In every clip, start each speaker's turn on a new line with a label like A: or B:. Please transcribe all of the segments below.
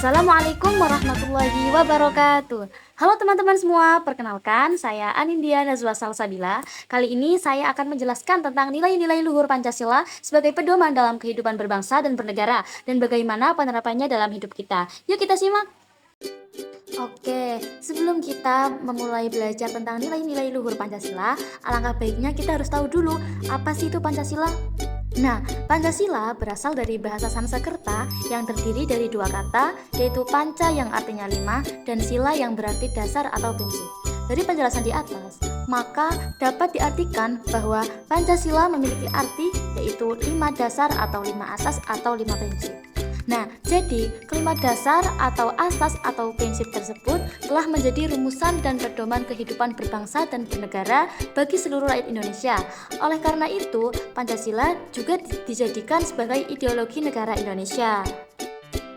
A: Assalamualaikum warahmatullahi wabarakatuh. Halo teman-teman semua, perkenalkan saya Anindya Nazwa Salsabila. Kali ini saya akan menjelaskan tentang nilai-nilai luhur Pancasila sebagai pedoman dalam kehidupan berbangsa dan bernegara dan bagaimana penerapannya dalam hidup kita. Yuk kita simak. Oke, sebelum kita memulai belajar tentang nilai-nilai luhur Pancasila, alangkah baiknya kita harus tahu dulu apa sih itu Pancasila. Nah, Pancasila berasal dari bahasa Sanskerta yang terdiri dari dua kata, yaitu panca yang artinya lima dan sila yang berarti dasar atau prinsip. Dari penjelasan di atas, maka dapat diartikan bahwa Pancasila memiliki arti yaitu 5 dasar atau 5 asas atau 5 prinsip. Nah, jadi kelima dasar atau asas atau prinsip tersebut telah menjadi rumusan dan pedoman kehidupan berbangsa dan bernegara bagi seluruh rakyat Indonesia. Oleh karena itu, Pancasila juga dijadikan sebagai ideologi negara Indonesia.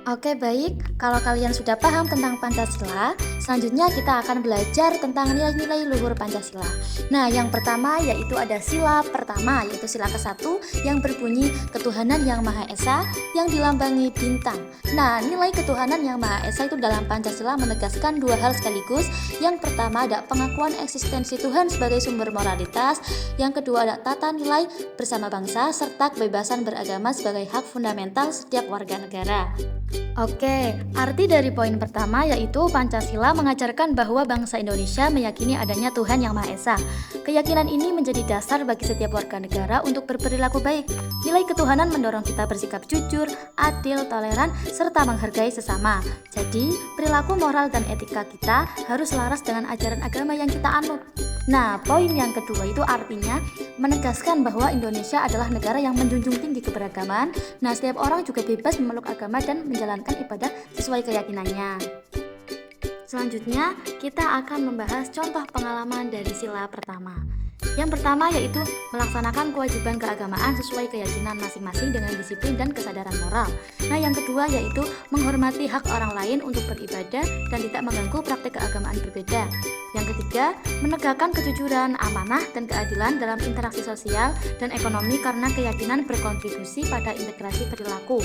A: Oke, baik. Kalau kalian sudah paham tentang Pancasila, selanjutnya kita akan belajar tentang nilai-nilai luhur Pancasila. Nah, yang pertama yaitu ada sila pertama, yaitu sila ke-1 yang berbunyi ketuhanan yang Maha Esa yang dilambangi bintang. Nah, nilai ketuhanan yang Maha Esa itu dalam Pancasila menegaskan dua hal sekaligus. Yang pertama ada pengakuan eksistensi Tuhan sebagai sumber moralitas. Yang kedua ada tata nilai bersama bangsa serta kebebasan beragama sebagai hak fundamental setiap warga negara. Oke, arti dari poin pertama yaitu Pancasila mengajarkan bahwa bangsa Indonesia meyakini adanya Tuhan Yang Maha Esa. Keyakinan ini menjadi dasar bagi setiap warga negara untuk berperilaku baik. Nilai ketuhanan mendorong kita bersikap jujur, adil, toleran, serta menghargai sesama. Jadi, perilaku moral dan etika kita harus selaras dengan ajaran agama yang kita anut. Nah, poin yang kedua itu artinya menegaskan bahwa Indonesia adalah negara yang menjunjung tinggi keberagaman. Nah, setiap orang juga bebas memeluk agama dan menjalankan ibadah sesuai keyakinannya. Selanjutnya, kita akan membahas contoh pengalaman dari sila pertama. Yang pertama yaitu melaksanakan kewajiban keagamaan sesuai keyakinan masing-masing dengan disiplin dan kesadaran moral. Nah, yang kedua yaitu menghormati hak orang lain untuk beribadah dan tidak mengganggu praktik keagamaan berbeda. Yang ketiga, menegakkan kejujuran, amanah, dan keadilan dalam interaksi sosial dan ekonomi karena keyakinan berkontribusi pada integrasi perilaku.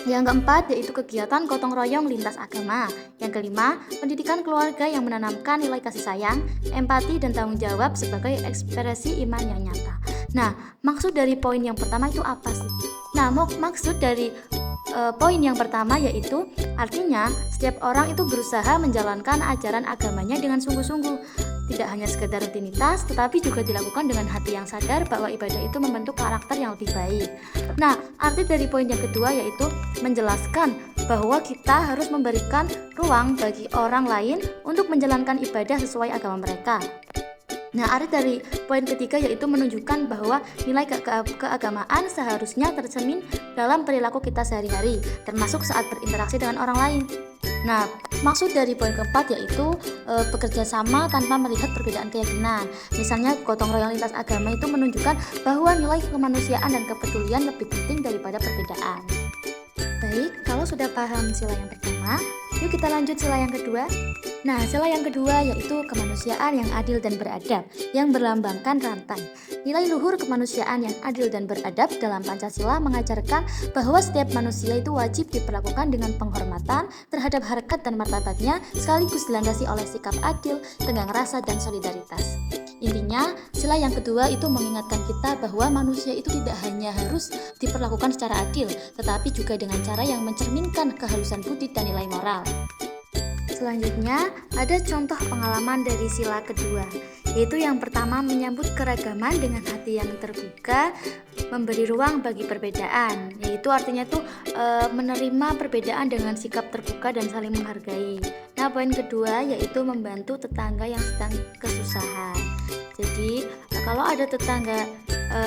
A: Yang keempat yaitu kegiatan gotong royong lintas agama. Yang kelima, pendidikan keluarga yang menanamkan nilai kasih sayang, empati, dan tanggung jawab sebagai ekspresi iman yang nyata. Nah, maksud dari poin yang pertama itu apa sih? Nah, maksud dari poin yang pertama yaitu artinya setiap orang itu berusaha menjalankan ajaran agamanya dengan sungguh-sungguh. Tidak hanya sekedar rutinitas, tetapi juga dilakukan dengan hati yang sadar bahwa ibadah itu membentuk karakter yang lebih baik. Nah, arti dari poin yang kedua yaitu menjelaskan bahwa kita harus memberikan ruang bagi orang lain untuk menjalankan ibadah sesuai agama mereka. Nah, arti dari poin ketiga yaitu menunjukkan bahwa nilai keagamaan seharusnya tercermin dalam perilaku kita sehari-hari, termasuk saat berinteraksi dengan orang lain. Nah, maksud dari poin keempat yaitu bekerja sama tanpa melihat perbedaan keyakinan. Misalnya, gotong royong lintas agama itu menunjukkan bahwa nilai kemanusiaan dan kepedulian lebih penting daripada perbedaan. Baik, kalau sudah paham sila yang pertama, yuk kita lanjut sila yang kedua. Nah, sila yang kedua yaitu kemanusiaan yang adil dan beradab, yang berlambangkan rantai. Nilai luhur kemanusiaan yang adil dan beradab dalam Pancasila mengajarkan bahwa setiap manusia itu wajib diperlakukan dengan penghormatan terhadap harkat dan martabatnya, sekaligus dilandasi oleh sikap adil, tenggang rasa, dan solidaritas. Intinya, sila yang kedua itu mengingatkan kita bahwa manusia itu tidak hanya harus diperlakukan secara adil, tetapi juga dengan cara yang mencerminkan kehalusan budi dan nilai moral. Selanjutnya, ada contoh pengalaman dari sila kedua, yaitu yang pertama menyambut keragaman dengan hati yang terbuka, memberi ruang bagi perbedaan, yaitu artinya tuh menerima perbedaan dengan sikap terbuka dan saling menghargai. Nah, poin kedua yaitu membantu tetangga yang sedang kesusahan. Jadi, kalau ada tetangga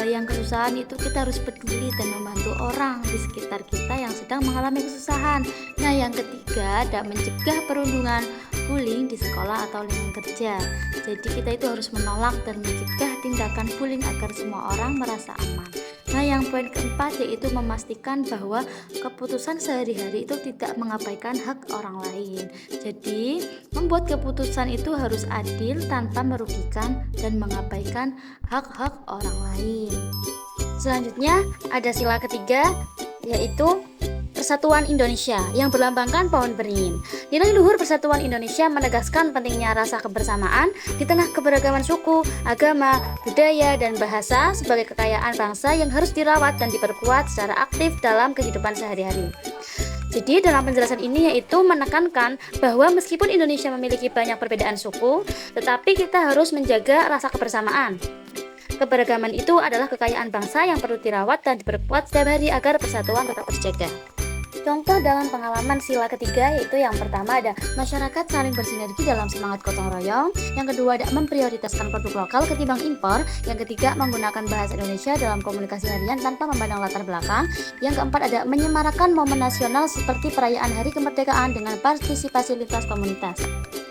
A: yang kesusahan itu kita harus peduli dan membantu orang di sekitar kita yang sedang mengalami kesusahan. Nah, yang ketiga ada mencegah perundungan bullying di sekolah atau lingkungan kerja. Jadi kita itu harus menolak dan mencegah tindakan bullying agar semua orang merasa aman. Nah, yang poin keempat yaitu memastikan bahwa keputusan sehari-hari itu tidak mengabaikan hak orang lain. Jadi, membuat keputusan itu harus adil tanpa merugikan dan mengabaikan hak-hak orang lain. Selanjutnya, ada sila ketiga yaitu Persatuan Indonesia yang berlambangkan pohon beringin. Nilai luhur Persatuan Indonesia menegaskan pentingnya rasa kebersamaan di tengah keberagaman suku, agama, budaya, dan bahasa sebagai kekayaan bangsa yang harus dirawat dan diperkuat secara aktif dalam kehidupan sehari-hari. Jadi dalam penjelasan ini yaitu menekankan bahwa meskipun Indonesia memiliki banyak perbedaan suku, tetapi kita harus menjaga rasa kebersamaan. Keberagaman itu adalah kekayaan bangsa yang perlu dirawat dan diperkuat setiap hari agar persatuan tetap terjaga. Contoh dalam pengalaman sila ketiga yaitu yang pertama ada masyarakat saling bersinergi dalam semangat gotong royong, yang kedua ada memprioritaskan produk lokal ketimbang impor, yang ketiga menggunakan bahasa Indonesia dalam komunikasi harian tanpa memandang latar belakang, yang keempat ada menyemarakan momen nasional seperti perayaan Hari Kemerdekaan dengan partisipasi lintas komunitas.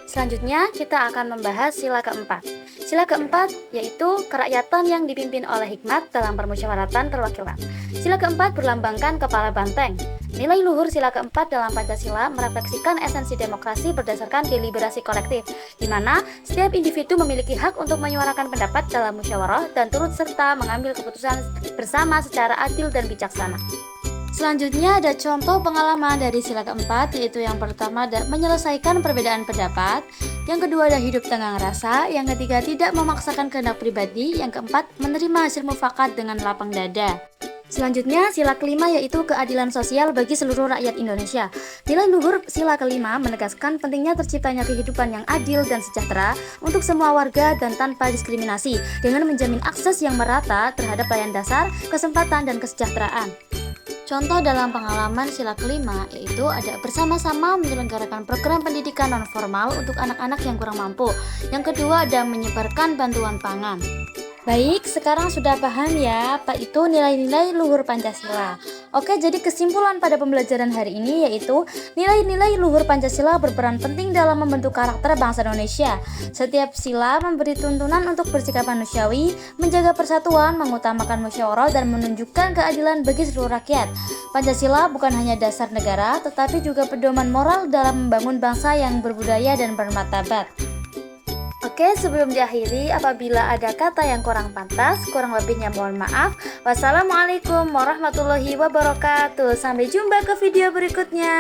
A: Selanjutnya kita akan membahas sila keempat. Sila keempat yaitu kerakyatan yang dipimpin oleh hikmat dalam permusyawaratan perwakilan. Sila keempat berlambangkan kepala banteng. Nilai luhur sila keempat dalam Pancasila merefleksikan esensi demokrasi berdasarkan deliberasi kolektif, di mana setiap individu memiliki hak untuk menyuarakan pendapat dalam musyawarah dan turut serta mengambil keputusan bersama secara adil dan bijaksana. Selanjutnya ada contoh pengalaman dari sila keempat, yaitu yang pertama ada menyelesaikan perbedaan pendapat, yang kedua ada hidup tenggang rasa, yang ketiga tidak memaksakan kehendak pribadi, yang keempat menerima hasil mufakat dengan lapang dada. Selanjutnya sila kelima yaitu keadilan sosial bagi seluruh rakyat Indonesia. Nilai luhur sila kelima menegaskan pentingnya terciptanya kehidupan yang adil dan sejahtera untuk semua warga dan tanpa diskriminasi, dengan menjamin akses yang merata terhadap layanan dasar, kesempatan, dan kesejahteraan. Contoh dalam pengalaman sila kelima yaitu ada bersama-sama menyelenggarakan program pendidikan non-formal untuk anak-anak yang kurang mampu. Yang kedua ada menyebarkan bantuan pangan. Baik, sekarang sudah paham ya apa itu nilai-nilai luhur Pancasila. Oke, jadi kesimpulan pada pembelajaran hari ini yaitu nilai-nilai luhur Pancasila berperan penting dalam membentuk karakter bangsa Indonesia. Setiap sila memberi tuntunan untuk bersikap manusiawi, menjaga persatuan, mengutamakan musyawarah, dan menunjukkan keadilan bagi seluruh rakyat. Pancasila bukan hanya dasar negara, tetapi juga pedoman moral dalam membangun bangsa yang berbudaya dan bermartabat. Oke, sebelum diakhiri, apabila ada kata yang kurang pantas, kurang lebihnya mohon maaf. Wassalamualaikum warahmatullahi wabarakatuh. Sampai jumpa ke video berikutnya.